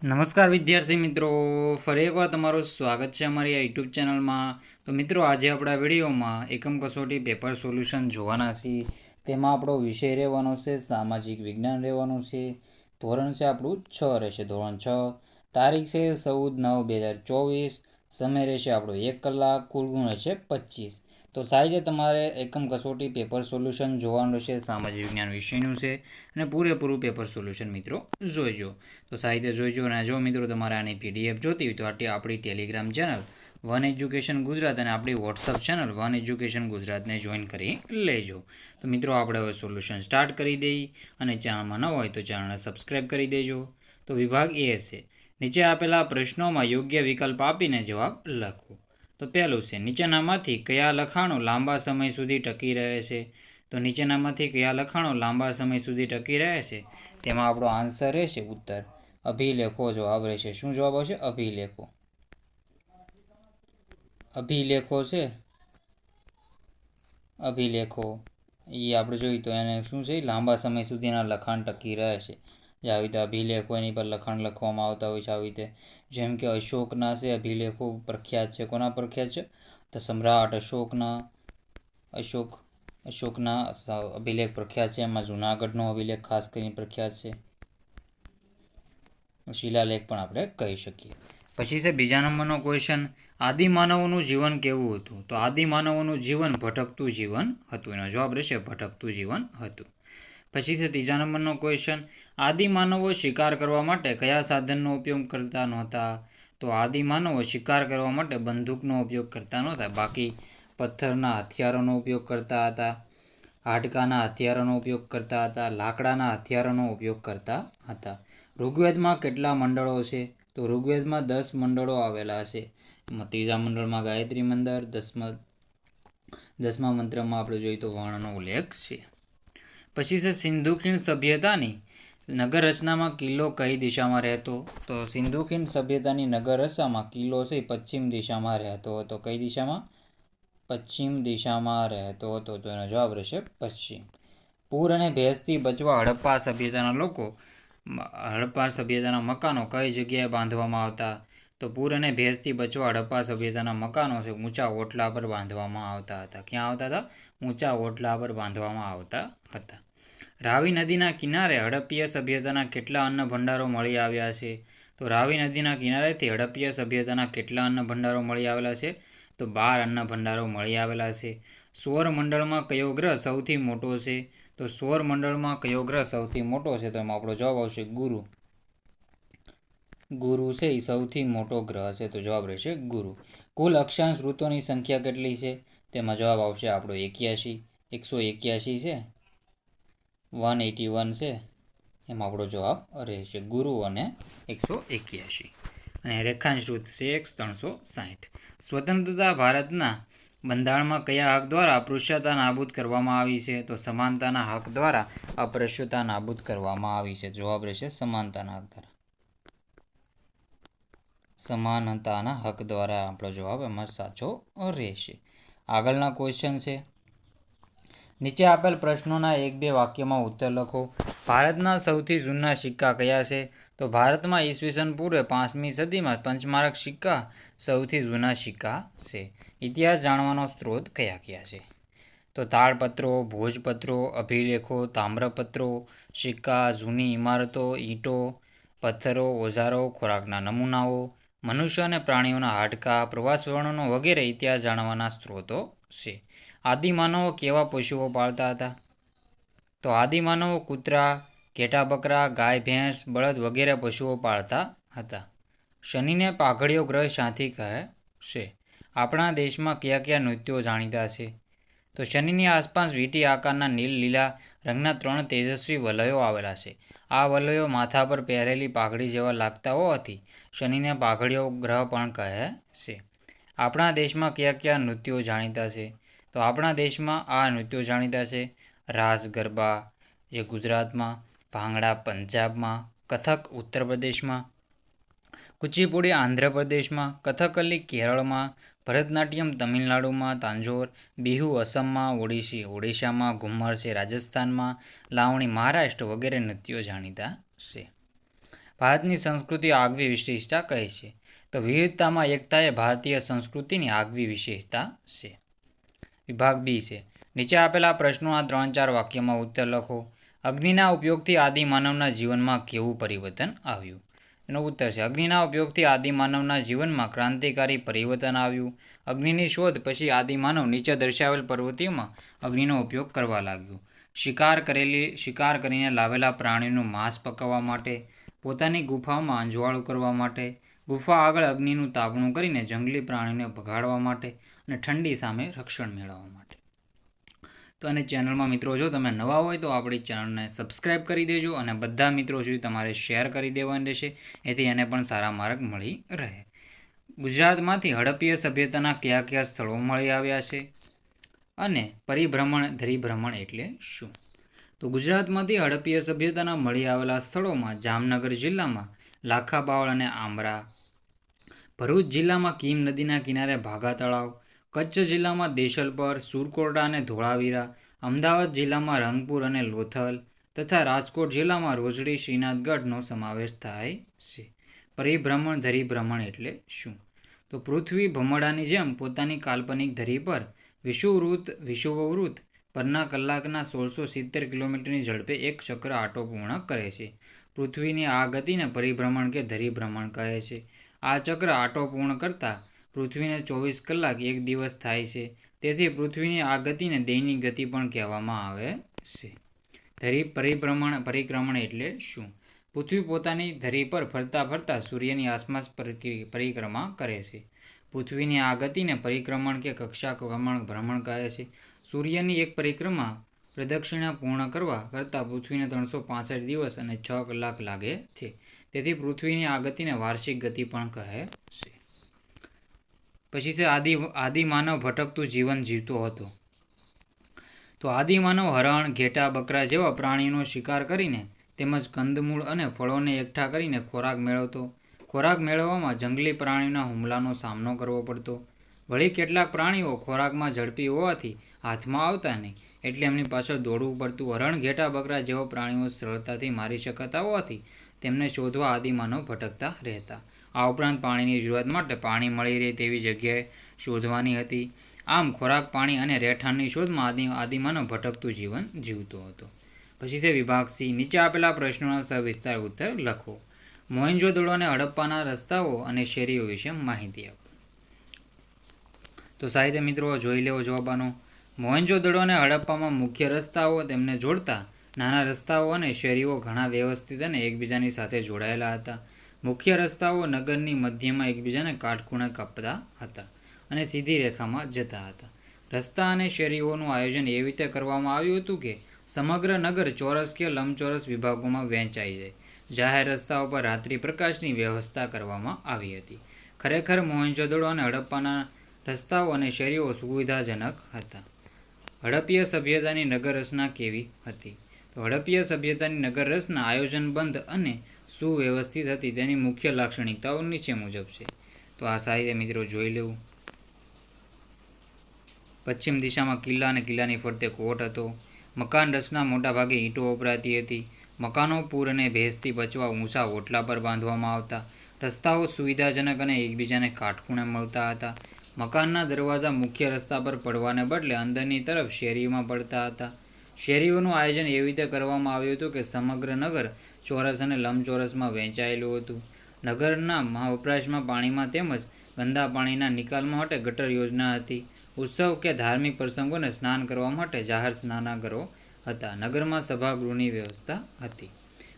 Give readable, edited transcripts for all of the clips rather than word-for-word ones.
નમસ્કાર વિદ્યાર્થી મિત્રો, ફરી એકવાર તમારું સ્વાગત છે અમારી આ યુટ્યુબ ચેનલમાં. તો મિત્રો, આજે આપણા વિડીયોમાં એકમ કસોટી પેપર સોલ્યુશન જોવાના છીએ. તેમાં આપણો વિષય રહેવાનો છે સામાજિક વિજ્ઞાન રહેવાનું છે. ધોરણ છે આપણું 6 રહેશે, ધોરણ 6. તારીખ છે 14/9/2024. સમય રહેશે આપણો 1 કલાક. કુલ ગુણ રહેશે 25. તો સાહેબ તમારે એકમ કસોટી પેપર સોલ્યુશન જોવાનું રહેશે. સામાજિક વિજ્ઞાન વિષયનું છે અને પૂરેપૂરું પેપર સોલ્યુશન મિત્રો જોઈજો. તો સાહિત્ય જોઈજો. અને જો મિત્રો તમારે આની પીડીએફ જોતી હોય તો આપણી Telegram channel one education Gujarat અને આપણી વોટ્સઅપ ચેનલ વન એજ્યુકેશન ગુજરાતને જોઈન કરી લેજો. તો મિત્રો, આપણે હવે સોલ્યુશન સ્ટાર્ટ કરી દઈએ. અને ચેનલમાં ન હોય તો ચેનલને સબસ્ક્રાઈબ કરી દેજો. તો વિભાગ એ છે, નીચે આપેલા પ્રશ્નોમાં યોગ્ય વિકલ્પ આપીને જવાબ લખો. તો પહેલું છે, નીચેનામાંથી કયા લખાણો લાંબા સમય સુધી ટકી રહે છે? તો નીચેનામાંથી કયા લખાણો લાંબા સમય સુધી ટકી રહે છે? તેમાં આપણો આન્સર રહેશે ઉત્તર અભિલેખો જવાબ રહેશે. શું જવાબ આવશે? અભિલેખો. અભિલેખો છે, અભિલેખો એ આપણે જોઈએ તો એને શું છે, લાંબા સમય સુધીના લખાણ ટકી રહે છે. જે આવી રીતે અભિલેખો એની પર લખાણ લખવામાં આવતા હોય છે આવી રીતે. જેમ કે અશોકના છે અભિલેખો પ્રખ્યાત છે. કોના પ્રખ્યાત છે? તો સમ્રાટ અશોકના અશોકના અભિલેખ પ્રખ્યાત છે. એમાં જૂનાગઢનો અભિલેખ ખાસ કરીને પ્રખ્યાત છે. શિલાલેખ પણ આપણે કહી શકીએ. પછી છે બીજા નંબરનો ક્વેશ્ચન, આદિમાનવોનું જીવન કેવું હતું? તો આદિમાનવોનું જીવન ભટકતું જીવન હતું. એનો જવાબ રહેશે ભટકતું જીવન હતું. પછી છે ત્રીજા નંબરનો ક્વેશ્ચન, આદિમાનવો શિકાર કરવા માટે કયા સાધનનો ઉપયોગ કરતા નહોતા? તો આદિમાનવો શિકાર કરવા માટે બંદૂકનો ઉપયોગ કરતા નહોતા. બાકી પથ્થરના હથિયારોનો ઉપયોગ કરતા હતા, હાડકાના હથિયારોનો ઉપયોગ કરતા હતા, લાકડાના હથિયારોનો ઉપયોગ કરતા હતા. ઋગ્વેદમાં કેટલા મંડળો છે? તો ઋગ્વેદમાં 10 મંડળો આવેલા છે. ત્રીજા મંડળમાં ગાયત્રી મંત્ર, 10મા મંત્રમાં આપણે જોઈએ તો વર્ણનો ઉલ્લેખ છે. પછી છે સિંધુ ખીણ સભ્યતાની નગર રચનામાં કિલ્લો કઈ દિશામાં રહેતો? તો સિંધુ ખીણ સભ્યતાની નગર રચનામાં કિલ્લો છે પશ્ચિમ દિશામાં રહેતો હતો. કઈ દિશામાં? પશ્ચિમ દિશામાં રહેતો હતો. તો એનો જવાબ રહેશે પશ્ચિમ. પૂર અને ભેજથી બચવા હડપ્પા સભ્યતાના મકાનો કઈ જગ્યાએ બાંધવામાં આવતા? તો પૂર અને ભેજથી બચવા હડપ્પા સભ્યતાના મકાનો છે ઊંચા ઓટલા પર બાંધવામાં આવતા હતા. ક્યાં આવતા હતા? ઊંચા ઓટલા પર બાંધવામાં આવતા હતા. રાવી નદીના કિનારે હડપ્પીય સભ્યતાના કેટલા અન્ન ભંડારો મળી આવ્યા છે? તો રાવી નદીના કિનારેથી હડપ્પીય સભ્યતાના કેટલા અન્ન ભંડારો મળી આવેલા છે? તો 12 અન્ન ભંડારો મળી આવેલા છે. સૌર મંડળમાં કયો ગ્રહ સૌથી મોટો છે? તો સૌર મંડળમાં કયો ગ્રહ સૌથી મોટો છે? તો એમાં આપણો જવાબ આવશે ગુરુ. ગુરુ છે એ સૌથી મોટો ગ્રહ છે. તો જવાબ રહેશે ગુરુ. કુલ અક્ષાંશ ઋતુની સંખ્યા કેટલી છે? તેમાં જવાબ આવશે આપણો 81. 181 છે, 181 છે. એમાં આપણો જવાબ રહેશે ગુરુ અને 181. અને રેખાંશ ઋત છે 360. સ્વતંત્રતા ભારતના બંધારણમાં કયા હક દ્વારા અસ્પૃશ્યતા નાબૂદ કરવામાં આવી છે? તો સમાનતાના હક દ્વારા અસ્પૃશ્યતા નાબૂદ કરવામાં આવી છે. જવાબ રહેશે સમાનતાના હક દ્વારા. સમાનતાના હક દ્વારા આપણો જવાબ એમાં સાચો રહેશે. આગળના ક્વેશ્ચન છે, નીચે આપેલ પ્રશ્નોના 1-2 વાક્યમાં ઉત્તર લખો. ભારતના સૌથી જૂના સિક્કા કયા છે? તો ભારતમાં ઈસવીસન પૂર્વે 5મી સદીમાં પંચમાર્ક સિક્કા સૌથી જૂના સિક્કા છે. ઇતિહાસ જાણવાનો સ્ત્રોત કયા કયા છે? તો તાળપત્રો, ભોજપત્રો, અભિલેખો, તામ્રપત્રો, સિક્કા, જૂની ઇમારતો, ઈંટો, પથ્થરો, ઓજારો, ખોરાકના નમૂનાઓ, મનુષ્ય અને પ્રાણીઓના હાડકાં, પ્રવાસ વર્ણનો વગેરે ઇતિહાસ જાણવાના સ્ત્રોતો છે. આદિમાનવો કેવા પશુઓ પાળતા હતા? તો આદિમાનવો કૂતરા, ઘેટા બકરા, ગાય ભેંસ, બળદ વગેરે પશુઓ પાળતા હતા. શનિને પાઘડીયો ગ્રહ શાથી કહે છે? આપણા દેશમાં કયા કયા નૃત્યો જાણીતા છે? તો શનિની આસપાસ વીંટી આકારના નીલ લીલા રંગના 3 તેજસ્વી વલયો આવેલા છે. આ વલયો માથા પર પહેરેલી પાઘડી જેવા લાગતા હોવાથી શનિને પાઘડીયો ગ્રહ પણ કહે છે. આપણા દેશમાં કયા કયા નૃત્યો જાણીતા છે? તો આપણા દેશમાં આ નૃત્યો જાણીતા છે, રાસ ગરબા જે ગુજરાતમાં, ભાંગડા પંજાબમાં, કથક ઉત્તર પ્રદેશમાં, કુચીપુડી આંધ્રપ્રદેશમાં, કથકલી કેરળમાં, ભરતનાટ્યમ તમિલનાડુમાં, તાંજોર બિહુ અસમમાં, ઓડિશી ઓડિશામાં, ઘુમ્મર છે રાજસ્થાનમાં, લાવણી મહારાષ્ટ્ર વગેરે નૃત્યો જાણીતા છે. ભારતની સંસ્કૃતિ આગવી વિશેષતા કઈ છે? તો વિવિધતામાં એકતા એ ભારતીય સંસ્કૃતિની આગવી વિશેષતા છે. વિભાગ બી છે. નીચે આપેલા પ્રશ્નોના 3-4 વાક્યમાં ઉત્તર લખો. અગ્નિના ઉપયોગથી આદિમાનવના જીવનમાં કેવું પરિવર્તન આવ્યું? એનો ઉત્તર છે અગ્નિના ઉપયોગથી આદિમાનવના જીવનમાં ક્રાંતિકારી પરિવર્તન આવ્યું. અગ્નિની શોધ પછી આદિમાનવ નીચે દર્શાવેલ પ્રવૃત્તિઓમાં અગ્નિનો ઉપયોગ કરવા લાગ્યું. શિકાર કરીને લાવેલા પ્રાણીનું માંસ પકાવવા માટે, પોતાની ગુફાઓમાં અંજવાળું કરવા માટે, ગુફા આગળ અગ્નિનું તાપણું કરીને જંગલી પ્રાણીઓને ભગાડવા માટે અને ઠંડી સામે રક્ષણ મેળવવા માટે. તો અને ચેનલમાં મિત્રો જો તમે નવા હોય તો આપણી ચેનલને સબસ્ક્રાઈબ કરી દેજો અને બધા મિત્રો સુધી તમારે શેર કરી દેવાની રહેશે, એથી એને પણ સારા માર્ક મળી રહે. ગુજરાતમાંથી હડપ્પીય સભ્યતાના કયા સ્થળો મળી આવ્યા છે? અને ધરીભ્રમણ એટલે શું? તો ગુજરાતમાંથી હડપ્પીય સભ્યતાના મળી આવેલા સ્થળોમાં જામનગર જિલ્લામાં લાખા બાવળ અને આમરા, ભરૂચ જિલ્લામાં કીમ નદીના કિનારે ભાગા તળાવ, કચ્છ જિલ્લામાં દેશલપર, સુરકોટડા અને ધોળાવીરા, અમદાવાદ જિલ્લામાં રંગપુર અને લોથલ તથા રાજકોટ જિલ્લામાં રોજડી શ્રીનાથગઢનો સમાવેશ થાય છે. ધરીભ્રમણ એટલે શું? તો પૃથ્વી ભમરડાની જેમ પોતાની કાલ્પનિક ધરી પર વિષુવવૃત્ત પરના કલાકના 1670 કિલોમીટરની ઝડપે એક ચક્ર આંટો પૂર્ણ કરે છે. પૃથ્વીની આ ગતિને પરિભ્રમણ કે ધરીભ્રમણ કહે છે. આ ચક્ર આંટો પૂર્ણ કરતાં પૃથ્વીને 24 કલાક એક દિવસ થાય છે. તેથી પૃથ્વીની આ ગતિને દૈનિક ગતિ પણ કહેવામાં આવે છે. પરિક્રમણ એટલે શું? પૃથ્વી પોતાની ધરી પર ફરતા સૂર્યની આસપાસ પરિક્રમા કરે છે. પૃથ્વીની આ ગતિને પરિક્રમણ કે કક્ષા ભ્રમણ કહે છે. સૂર્યની એક પરિક્રમા પ્રદક્ષિણા પૂર્ણ કરવા કરતાં પૃથ્વીને 365 દિવસ અને 6 કલાક લાગે છે. તેથી પૃથ્વીની આ ગતિને વાર્ષિક ગતિ પણ કહે છે. પછી છે આદિમાનવ ભટકતું જીવન જીવતો હતો. તો આદિમાનવ હરણ, ઘેટા, બકરા જેવા પ્રાણીઓનો શિકાર કરીને તેમજ કંદમૂળ અને ફળોને એકઠા કરીને ખોરાક મેળવતો. ખોરાક મેળવવામાં જંગલી પ્રાણીઓના હુમલાનો સામનો કરવો પડતો. વળી કેટલાક પ્રાણીઓ ખોરાકમાં ઝડપી હોવાથી હાથમાં આવતા નહીં, એટલે એમની પાછળ દોડવું પડતું. હરણ, ઘેટા, બકરા જેવા પ્રાણીઓ સરળતાથી મારી શકાતા હોવાથી તેમને શોધવા આદિમાનવ ભટકતા રહેતા. આ ઉપરાંત પાણીની જરૂરિયાત માટે પાણી મળી રહે તેવી જગ્યાએ શોધવાની હતી. આમ ખોરાક, પાણી અને રહેઠાણની શોધમાં આદિમાનવ ભટકતું જીવન જીવતો હતો. પછી છે વિભાગ સી. નીચે આપેલા પ્રશ્નોના સવિસ્તાર ઉત્તર લખો. મોહેંજો-દડો અને હડપ્પાના રસ્તાઓ અને શેરીઓ વિશે માહિતી આપો. તો સાહિત્ય મિત્રો જોઈ લેવો જવાબનો. મોહેંજો-દડો અને હડપ્પામાં મુખ્ય રસ્તાઓ, તેમને જોડતા નાના રસ્તાઓ અને શેરીઓ ઘણા વ્યવસ્થિત અને એકબીજાની સાથે જોડાયેલા હતા. મુખ્ય રસ્તાઓ નગરની મધ્યમાં એકબીજાને કાટખૂણે કાપતા હતા અને સીધી રેખામાં જતા હતા. રસ્તા અને શેરીઓનું આયોજન એવી રીતે કરવામાં આવ્યું હતું કે સમગ્ર નગર ચોરસ કે લંબચોરસ વિભાગોમાં વહેંચાઈ જાય. જાહેર રસ્તાઓ પર રાત્રિ પ્રકાશની વ્યવસ્થા કરવામાં આવી હતી. ખરેખર મોહેંજો-દડો અને હડપ્પાના રસ્તાઓ અને શેરીઓ સુવિધાજનક હતા. હડપ્પીય સભ્યતાની નગર રચના કેવી હતી? તો હડપ્પીય સભ્યતાની નગર રચના આયોજનબદ્ધ અને સુવ્યવસ્થિત હતી. તેની મુખ્ય લાક્ષણિકતાઓ નીચે મુજબ છે. તો આ સાહિત્ય મિત્રો જોઈ લેવું. પશ્ચિમ દિશામાં કિલ્લા અને કિલ્લાની ફરતે કોટ હતો. મકાન રચના મોટાભાગે ઈંટો વપરાતી હતી. મકાનો પૂર અને ભેજથી બચવા ઊંચા ઓટલા પર બાંધવામાં આવતા. રસ્તાઓ સુવિધાજનક અને એકબીજાને કાટખૂણે મળતા હતા. મકાનના દરવાજા મુખ્ય રસ્તા પર પડવાને બદલે અંદરની તરફ શેરીઓમાં પડતા હતા. શેરીઓનું આયોજન એવી રીતે કરવામાં આવ્યું હતું કે સમગ્ર નગર ચોરસ અને લંબચોરસમાં વહેંચાયેલું હતું. નગરના વપરાશમાં પાણીમાં તેમજ ગંદા પાણીના નિકાલ માટે ગટર યોજના હતી. ઉત્સવ કે ધાર્મિક પ્રસંગોને સ્નાન કરવા માટે જાહેર સ્નાનાગરો હતા. નગરમાં સભાગૃહની વ્યવસ્થા હતી.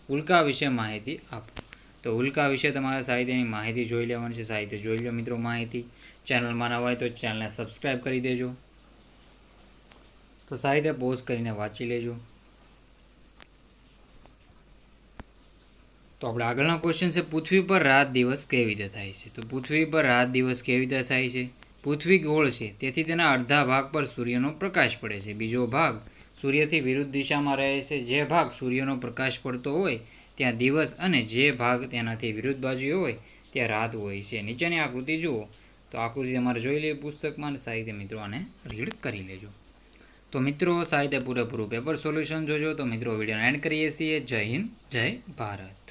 ઉલ્કા વિશે માહિતી આપો. તો ઉલ્કા વિશે તમારે સાહિત્યની માહિતી જોઈ લેવાની છે. સાહિત્ય જોઈ લો મિત્રો માહિતી. ચેનલમાં નવા હોય તો ચેનલને સબસ્ક્રાઈબ કરી દેજો. તો સાહિત્ય પોઝ કરીને વાંચી લેજો. તો આપણે આગળના ક્વેશ્ચન છે, પૃથ્વી પર રાત દિવસ કેવી રીતે થાય છે? તો પૃથ્વી પર રાત દિવસ કેવી રીતે થાય છે? પૃથ્વી ગોળ છે, તેથી તેના અડધા ભાગ પર સૂર્યનો પ્રકાશ પડે છે. બીજો ભાગ સૂર્યથી વિરુદ્ધ દિશામાં રહે છે. જે ભાગ સૂર્યનો પ્રકાશ પડતો હોય ત્યાં દિવસ અને જે ભાગ તેનાથી વિરુદ્ધ બાજુએ હોય ત્યાં રાત હોય છે. નીચેની આકૃતિ જુઓ. તો આકૃતિ તમારે જોઈ લેવી પુસ્તકમાં અને સાહિત્ય મિત્રો આને રીડ કરી લેજો. તો મિત્રો સાહિત્ય પૂરેપૂરું પેપર સોલ્યુશન જોજો. તો મિત્રો વિડીયોને એન્ડ કરીએ છીએ. જય હિન્દ, જય ભારત.